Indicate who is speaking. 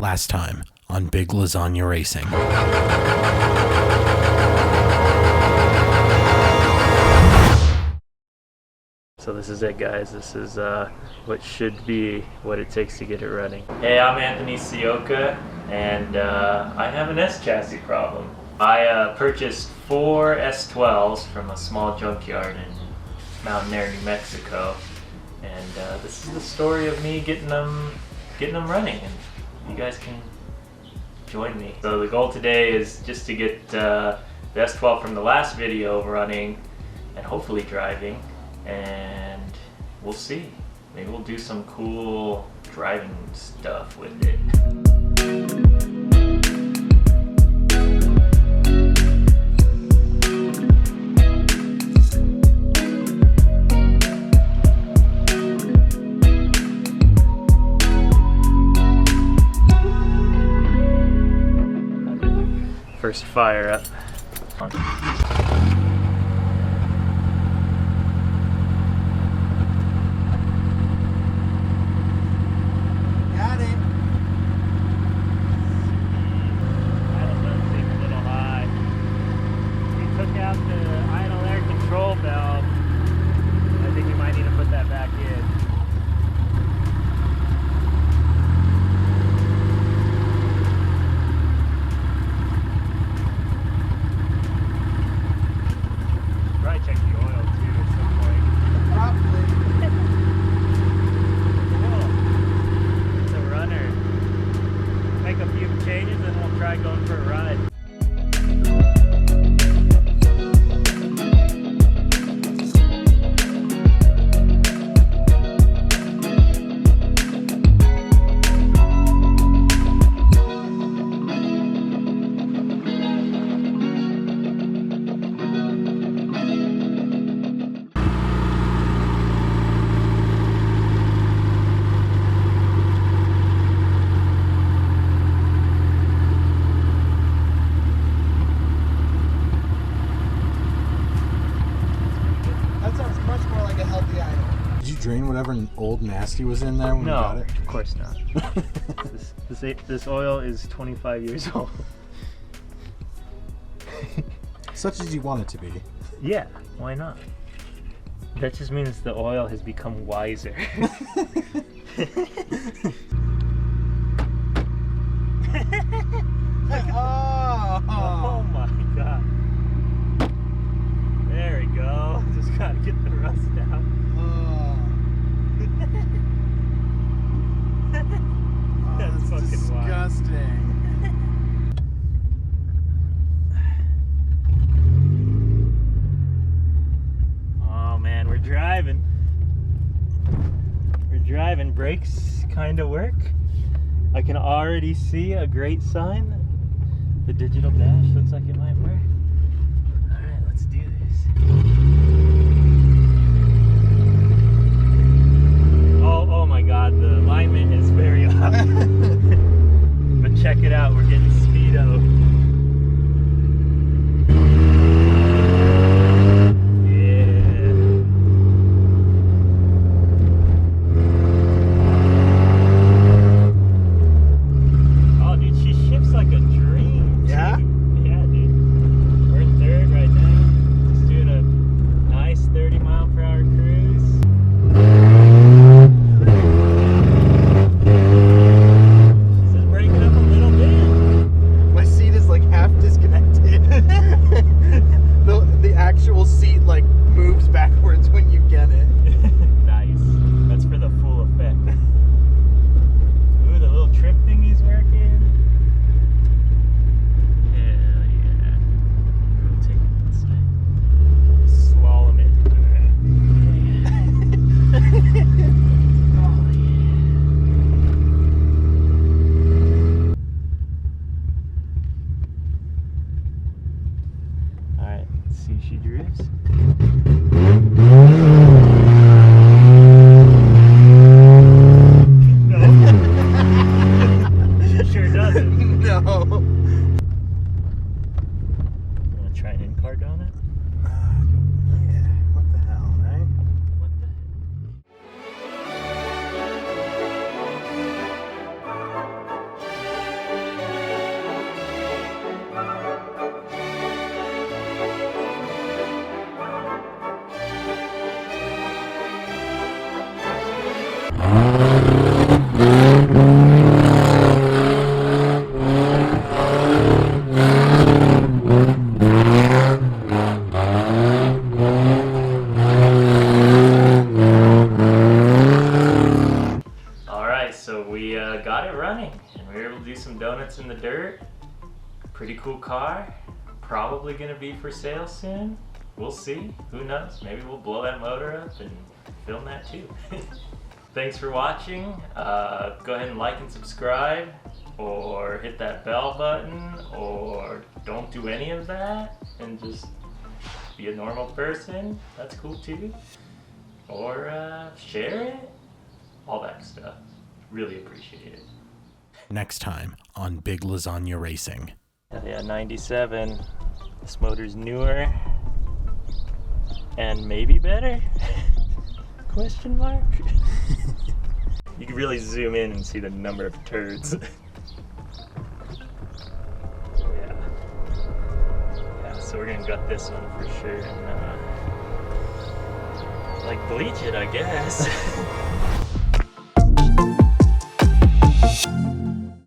Speaker 1: Last time on Big Lasagna Racing.
Speaker 2: So this is it, guys. This is what should be what it takes to get it running. Hey, I'm Anthony Sioka, and I have an S-chassis problem. I purchased 4 S12s from a small junkyard in Mountain Air, New Mexico, and this is the story of me getting them running, and you guys can join me. So the goal today is just to get the S12 from the last video running and hopefully driving, and we'll see. Maybe we'll do some cool driving stuff with it. First fire up.
Speaker 3: Got it.
Speaker 2: Idle does seem a little high. We took out the idle air control valve. I think we might need to put that back in. Probably check the oil too at some point.
Speaker 3: Probably.
Speaker 2: Cool. It's a runner. Make a few changes and we'll try going for a ride.
Speaker 3: That sounds much more like a healthy idle.
Speaker 1: Did you drain whatever old nasty was in there when you got
Speaker 2: No,
Speaker 1: it?
Speaker 2: of course not. This oil is 25 years old.
Speaker 1: Such as you want it to be.
Speaker 2: Yeah, why not? That just means the oil has become wiser. Oh my god. There we go. Just gotta get the rust out. That's fucking wild.
Speaker 3: disgusting.
Speaker 2: Oh man, we're driving. We're driving. Brakes kind of work. I can already see a great sign. The digital dash looks like it might work. Alright, let's do this. Oh my god, the alignment is very off. But check it out, we're getting speedo. Oh, dude, she shifts like a dream.
Speaker 3: Yeah?
Speaker 2: Yeah, dude. We're in third right now. Just doing a nice 30-mile-per-hour cruise. She's just breaking up a little bit.
Speaker 3: My seat is like half disconnected. the actual seat like moves backwards when you get it.
Speaker 2: Nice. That's for the full effect. Ooh, the little trip thingy's working. Hell yeah. We'll take it this way. Slalom it. Oh yeah. Alright, let's see if she drifts. No. She sure doesn't.
Speaker 3: No.
Speaker 2: You wanna try an in-car donut?
Speaker 3: Yeah. What the hell, right?
Speaker 2: What the heck? we were able to do some donuts in the dirt. Pretty cool car. Probably gonna be for sale soon. We'll see. Who knows? Maybe we'll blow that motor up and film that too. Thanks for watching. Go ahead and like and subscribe, or hit that bell button, or don't do any of that and just be a normal person. That's cool too. Or share it. All that stuff. Really appreciate it.
Speaker 1: Next time on Big Lasagna Racing.
Speaker 2: Yeah, 97. This motor's newer and maybe better? Question mark? You can really zoom in and see the number of turds. Yeah, so we're gonna gut this one for sure and like bleach it, I guess.